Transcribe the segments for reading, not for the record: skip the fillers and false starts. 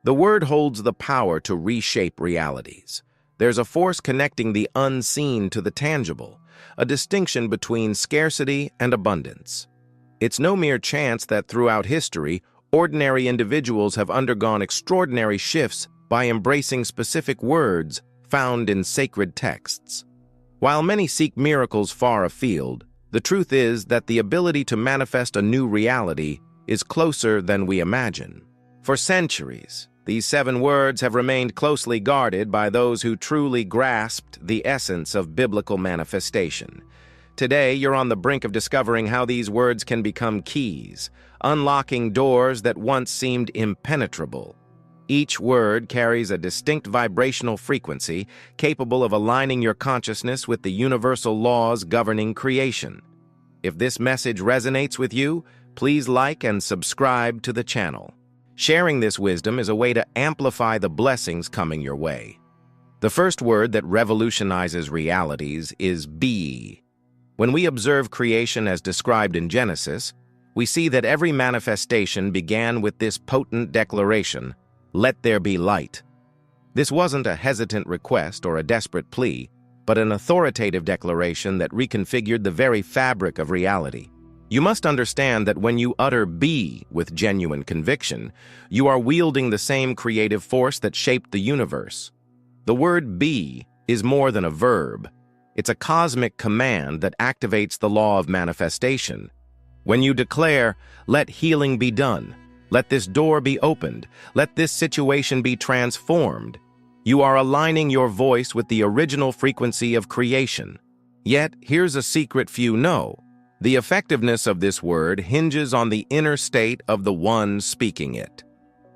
The word holds the power to reshape realities. There's a force connecting the unseen to the tangible, a distinction between scarcity and abundance. It's no mere chance that throughout history, ordinary individuals have undergone extraordinary shifts by embracing specific words found in sacred texts. While many seek miracles far afield, the truth is that the ability to manifest a new reality is closer than we imagine. For centuries, these 7 words have remained closely guarded by those who truly grasped the essence of biblical manifestation. Today, you're on the brink of discovering how these words can become keys, unlocking doors that once seemed impenetrable. Each word carries a distinct vibrational frequency capable of aligning your consciousness with the universal laws governing creation. If this message resonates with you, please like and subscribe to the channel. Sharing this wisdom is a way to amplify the blessings coming your way. The first word that revolutionizes realities is be. When we observe creation as described in Genesis, we see that every manifestation began with this potent declaration, "Let there be light." This wasn't a hesitant request or a desperate plea, but an authoritative declaration that reconfigured the very fabric of reality. You must understand that when you utter "be" with genuine conviction, you are wielding the same creative force that shaped the universe. The word "be" is more than a verb. It's a cosmic command that activates the law of manifestation. When you declare, "Let healing be done," "Let this door be opened," "Let this situation be transformed," you are aligning your voice with the original frequency of creation. Yet, here's a secret few know. The effectiveness of this word hinges on the inner state of the one speaking it.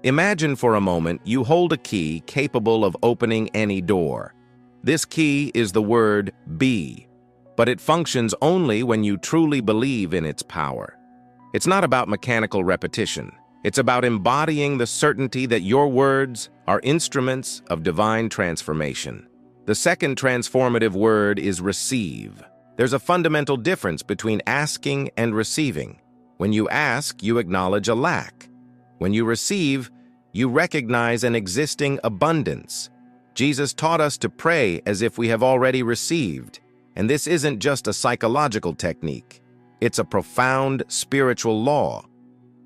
Imagine for a moment you hold a key capable of opening any door. This key is the word "be," but it functions only when you truly believe in its power. It's not about mechanical repetition. It's about embodying the certainty that your words are instruments of divine transformation. The second transformative word is receive. There's a fundamental difference between asking and receiving. When you ask, you acknowledge a lack. When you receive, you recognize an existing abundance. Jesus taught us to pray as if we have already received, and this isn't just a psychological technique. It's a profound spiritual law.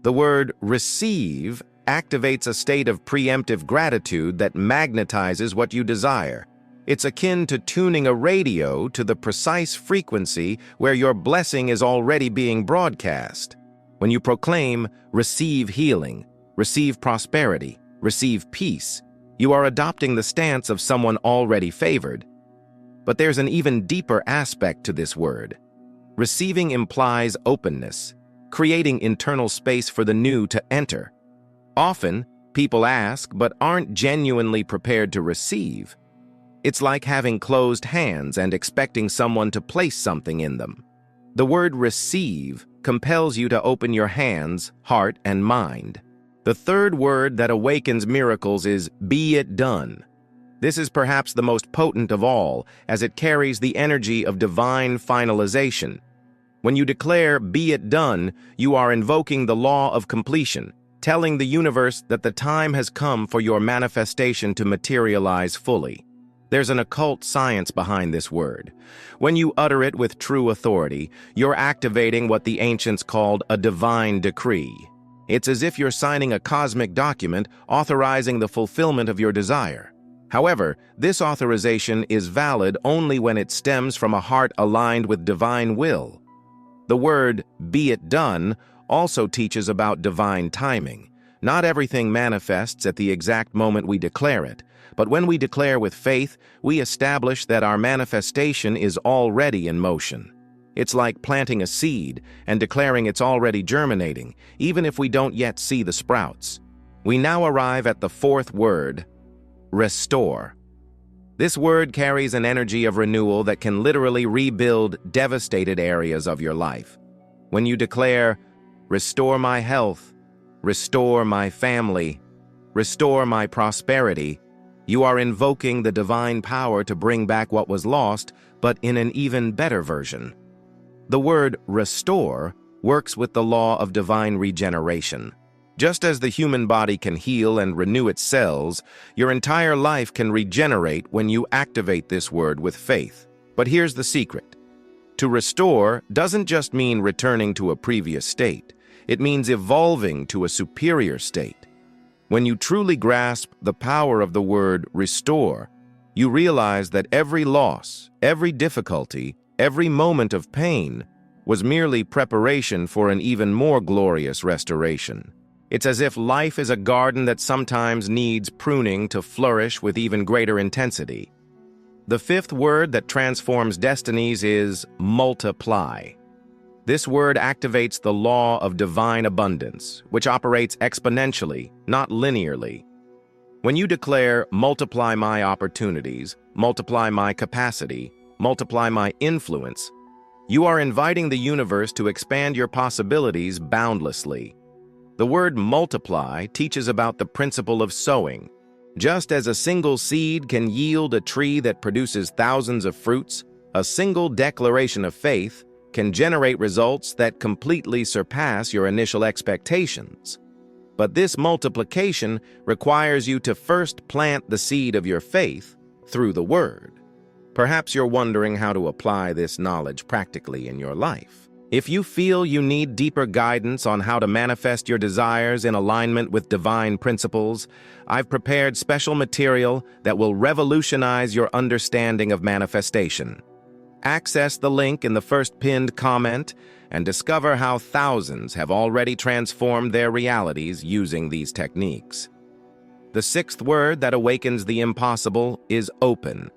The word receive activates a state of preemptive gratitude that magnetizes what you desire. It's akin to tuning a radio to the precise frequency where your blessing is already being broadcast. When you proclaim, "Receive healing," "Receive prosperity," "Receive peace," you are adopting the stance of someone already favored. But there's an even deeper aspect to this word. Receiving implies openness, creating internal space for the new to enter. Often, people ask but aren't genuinely prepared to receive. It's like having closed hands and expecting someone to place something in them. The word receive compels you to open your hands, heart, and mind. The third word that awakens miracles is "be it done." This is perhaps the most potent of all, as it carries the energy of divine finalization. When you declare "be it done," you are invoking the law of completion, telling the universe that the time has come for your manifestation to materialize fully. There's an occult science behind this word. When you utter it with true authority, you're activating what the ancients called a divine decree. It's as if you're signing a cosmic document authorizing the fulfillment of your desire. However, this authorization is valid only when it stems from a heart aligned with divine will. The word "be it done" also teaches about divine timing. Not everything manifests at the exact moment we declare it, but when we declare with faith, we establish that our manifestation is already in motion. It's like planting a seed and declaring it's already germinating, even if we don't yet see the sprouts. We now arrive at the fourth word, restore. This word carries an energy of renewal that can literally rebuild devastated areas of your life. When you declare, "Restore my health," "Restore my family," "Restore my prosperity," you are invoking the divine power to bring back what was lost, but in an even better version. The word "restore" works with the law of divine regeneration. Just as the human body can heal and renew its cells, your entire life can regenerate when you activate this word with faith. But here's the secret. To restore doesn't just mean returning to a previous state. It means evolving to a superior state. When you truly grasp the power of the word restore, you realize that every loss, every difficulty, every moment of pain was merely preparation for an even more glorious restoration. It's as if life is a garden that sometimes needs pruning to flourish with even greater intensity. The fifth word that transforms destinies is multiply. This word activates the law of divine abundance, which operates exponentially, not linearly. When you declare, multiply my opportunities, multiply my capacity, multiply my influence, you are inviting the universe to expand your possibilities boundlessly. The word multiply teaches about the principle of sowing. Just as a single seed can yield a tree that produces thousands of fruits, a single declaration of faith can generate results that completely surpass your initial expectations. But this multiplication requires you to first plant the seed of your faith through the word. Perhaps you're wondering how to apply this knowledge practically in your life. If you feel you need deeper guidance on how to manifest your desires in alignment with divine principles, I've prepared special material that will revolutionize your understanding of manifestation. Access the link in the first pinned comment and discover how thousands have already transformed their realities using these techniques. The sixth word that awakens the impossible is open.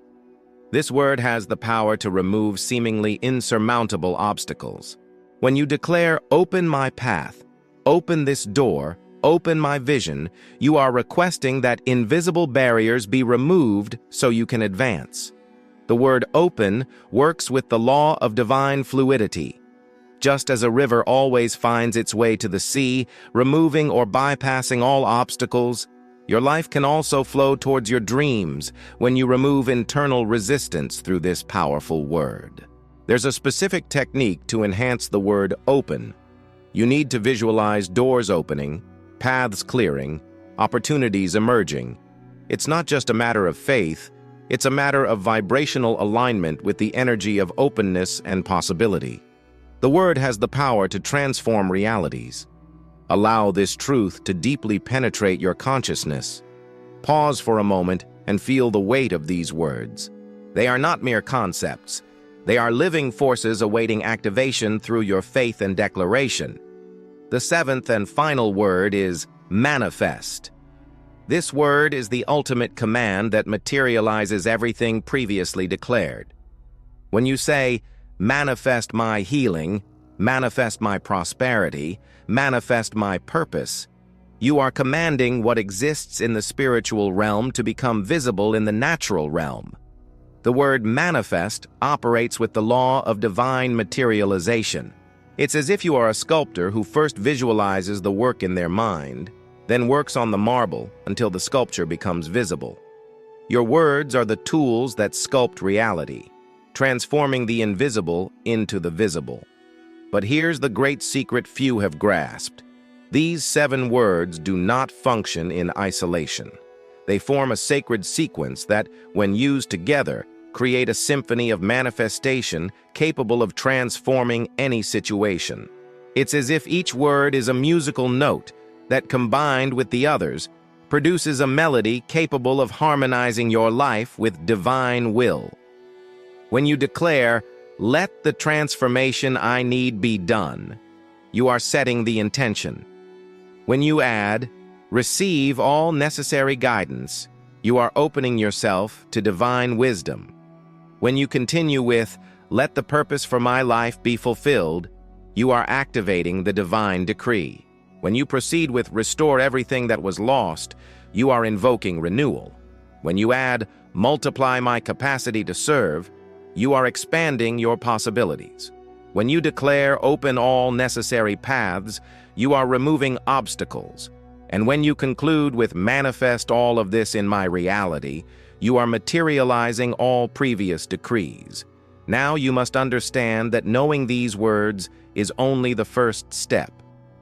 This word has the power to remove seemingly insurmountable obstacles. When you declare, open my path, open this door, open my vision, you are requesting that invisible barriers be removed so you can advance. The word open works with the law of divine fluidity. Just as a river always finds its way to the sea, removing or bypassing all obstacles, your life can also flow towards your dreams when you remove internal resistance through this powerful word. There's a specific technique to enhance the word open. You need to visualize doors opening, paths clearing, opportunities emerging. It's not just a matter of faith, it's a matter of vibrational alignment with the energy of openness and possibility. The word has the power to transform realities. Allow this truth to deeply penetrate your consciousness. Pause for a moment and feel the weight of these words. They are not mere concepts. They are living forces awaiting activation through your faith and declaration. The seventh and final word is manifest. This word is the ultimate command that materializes everything previously declared. When you say, manifest my healing, manifest my prosperity, manifest my purpose, you are commanding what exists in the spiritual realm to become visible in the natural realm. The word manifest operates with the law of divine materialization. It's as if you are a sculptor who first visualizes the work in their mind, then works on the marble until the sculpture becomes visible. Your words are the tools that sculpt reality, transforming the invisible into the visible. But here's the great secret few have grasped. These 7 words do not function in isolation. They form a sacred sequence that, when used together, create a symphony of manifestation capable of transforming any situation. It's as if each word is a musical note that, combined with the others, produces a melody capable of harmonizing your life with divine will. When you declare, let the transformation I need be done, you are setting the intention. When you add, receive all necessary guidance, you are opening yourself to divine wisdom. When you continue with, let the purpose for my life be fulfilled, you are activating the divine decree. When you proceed with restore everything that was lost, you are invoking renewal. When you add, multiply my capacity to serve, you are expanding your possibilities. When you declare open all necessary paths, you are removing obstacles. And when you conclude with manifest all of this in my reality, you are materializing all previous decrees. Now you must understand that knowing these words is only the first step.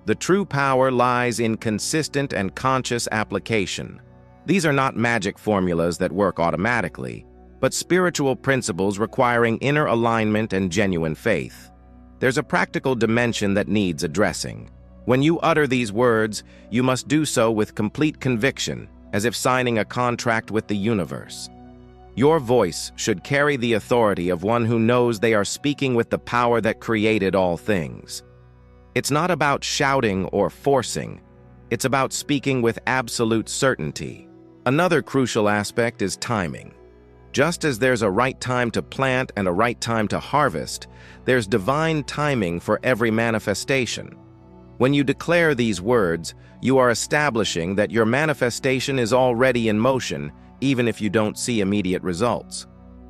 The true power lies in consistent and conscious application. These are not magic formulas that work automatically, but spiritual principles requiring inner alignment and genuine faith. There's a practical dimension that needs addressing. When you utter these words, you must do so with complete conviction, as if signing a contract with the universe. Your voice should carry the authority of one who knows they are speaking with the power that created all things. It's not about shouting or forcing. It's about speaking with absolute certainty. Another crucial aspect is timing. Just as there's a right time to plant and a right time to harvest, there's divine timing for every manifestation. When you declare these words, you are establishing that your manifestation is already in motion, even if you don't see immediate results.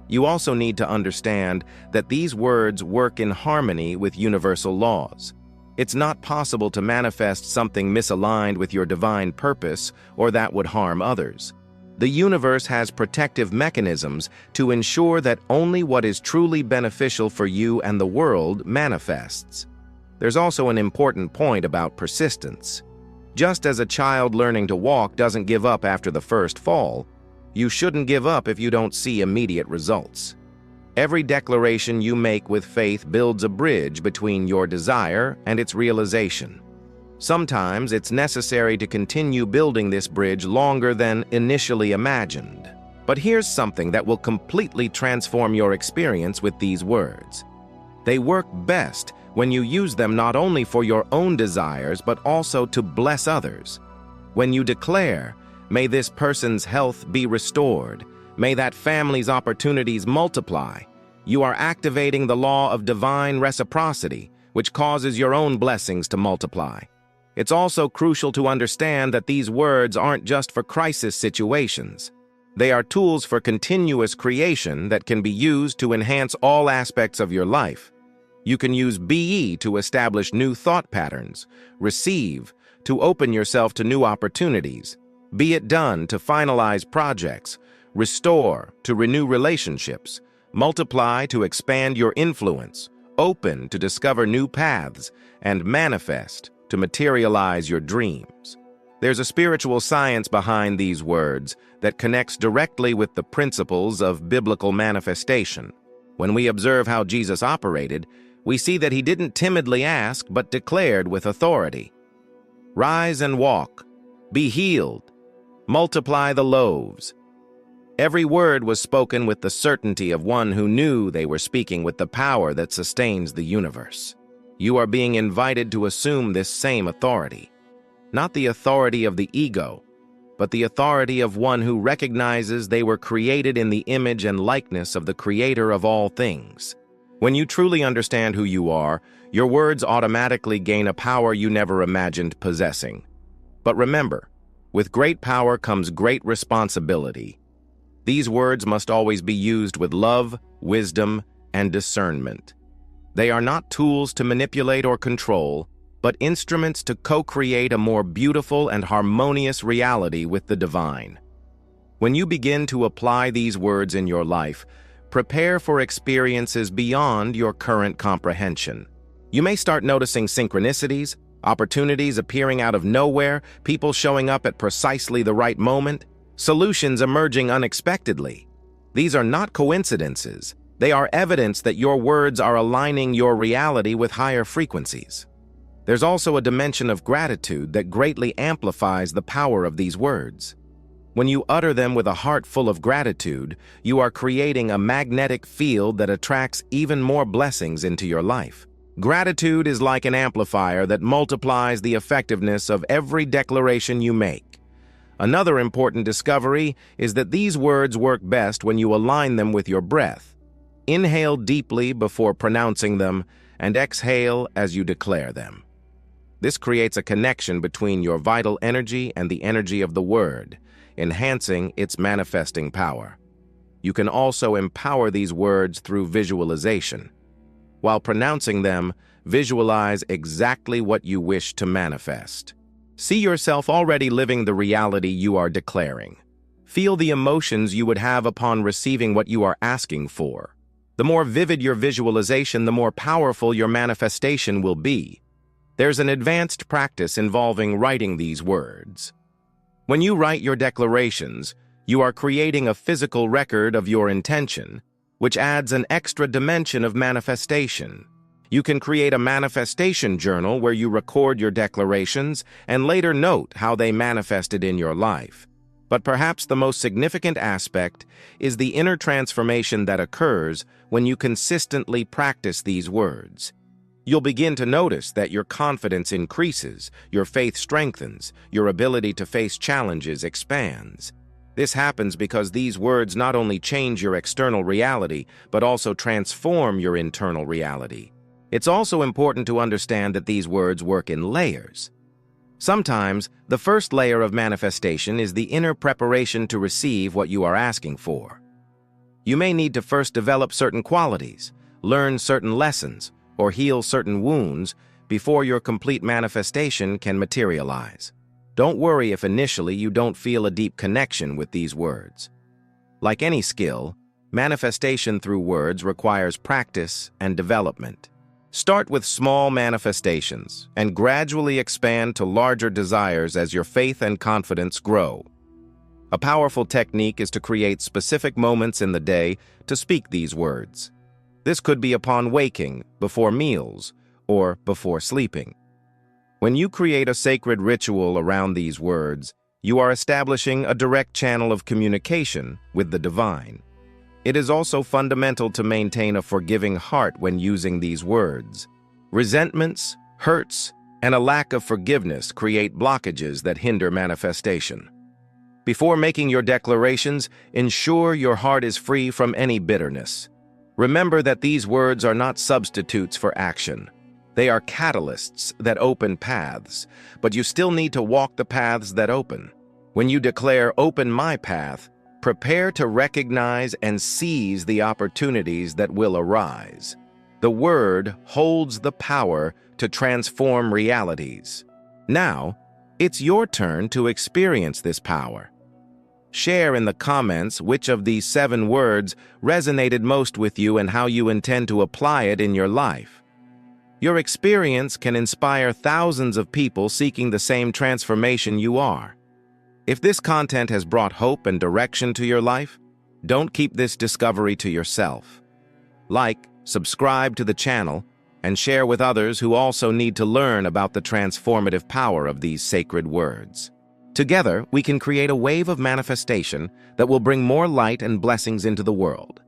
You also need to understand that these words work in harmony with universal laws. It's not possible to manifest something misaligned with your divine purpose or that would harm others. The universe has protective mechanisms to ensure that only what is truly beneficial for you and the world manifests. There's also an important point about persistence. Just as a child learning to walk doesn't give up after the first fall, you shouldn't give up if you don't see immediate results. Every declaration you make with faith builds a bridge between your desire and its realization. Sometimes it's necessary to continue building this bridge longer than initially imagined. But here's something that will completely transform your experience with these words. They work best when you use them not only for your own desires but also to bless others. When you declare, "May this person's health be restored," "May that family's opportunities multiply," you are activating the law of divine reciprocity, which causes your own blessings to multiply. It's also crucial to understand that these words aren't just for crisis situations. They are tools for continuous creation that can be used to enhance all aspects of your life. You can use BE to establish new thought patterns, receive, to open yourself to new opportunities, be it done to finalize projects, restore to renew relationships, multiply to expand your influence, open to discover new paths, and manifest to materialize your dreams. There's a spiritual science behind these words that connects directly with the principles of biblical manifestation. When we observe how Jesus operated, we see that he didn't timidly ask but declared with authority. "Rise and walk, be healed, multiply the loaves." Every word was spoken with the certainty of one who knew they were speaking with the power that sustains the universe. You are being invited to assume this same authority. Not the authority of the ego, but the authority of one who recognizes they were created in the image and likeness of the Creator of all things. When you truly understand who you are, your words automatically gain a power you never imagined possessing. But remember, with great power comes great responsibility. These words must always be used with love, wisdom, and discernment. They are not tools to manipulate or control, but instruments to co-create a more beautiful and harmonious reality with the divine. When you begin to apply these words in your life, prepare for experiences beyond your current comprehension. You may start noticing synchronicities, opportunities appearing out of nowhere, people showing up at precisely the right moment, solutions emerging unexpectedly. These are not coincidences. They are evidence that your words are aligning your reality with higher frequencies. There's also a dimension of gratitude that greatly amplifies the power of these words. When you utter them with a heart full of gratitude, you are creating a magnetic field that attracts even more blessings into your life. Gratitude is like an amplifier that multiplies the effectiveness of every declaration you make. Another important discovery is that these words work best when you align them with your breath. Inhale deeply before pronouncing them, and exhale as you declare them. This creates a connection between your vital energy and the energy of the word, enhancing its manifesting power. You can also empower these words through visualization. While pronouncing them, visualize exactly what you wish to manifest. See yourself already living the reality you are declaring. Feel the emotions you would have upon receiving what you are asking for. The more vivid your visualization, the more powerful your manifestation will be. There's an advanced practice involving writing these words. When you write your declarations, you are creating a physical record of your intention, which adds an extra dimension of manifestation. You can create a manifestation journal where you record your declarations and later note how they manifested in your life. But perhaps the most significant aspect is the inner transformation that occurs when you consistently practice these words. You'll begin to notice that your confidence increases, your faith strengthens, your ability to face challenges expands. This happens because these words not only change your external reality, but also transform your internal reality. It's also important to understand that these words work in layers. Sometimes, the first layer of manifestation is the inner preparation to receive what you are asking for. You may need to first develop certain qualities, learn certain lessons, or heal certain wounds before your complete manifestation can materialize. Don't worry if initially you don't feel a deep connection with these words. Like any skill, manifestation through words requires practice and development. Start with small manifestations and gradually expand to larger desires as your faith and confidence grow. A powerful technique is to create specific moments in the day to speak these words. This could be upon waking, before meals, or before sleeping. When you create a sacred ritual around these words, you are establishing a direct channel of communication with the divine. It is also fundamental to maintain a forgiving heart when using these words. Resentments, hurts, and a lack of forgiveness create blockages that hinder manifestation. Before making your declarations, ensure your heart is free from any bitterness. Remember that these words are not substitutes for action. They are catalysts that open paths, but you still need to walk the paths that open. When you declare, "Open my path," prepare to recognize and seize the opportunities that will arise. The word holds the power to transform realities. Now, it's your turn to experience this power. Share in the comments which of these 7 words resonated most with you and how you intend to apply it in your life. Your experience can inspire thousands of people seeking the same transformation you are. If this content has brought hope and direction to your life, don't keep this discovery to yourself. Like, subscribe to the channel, and share with others who also need to learn about the transformative power of these sacred words. Together, we can create a wave of manifestation that will bring more light and blessings into the world.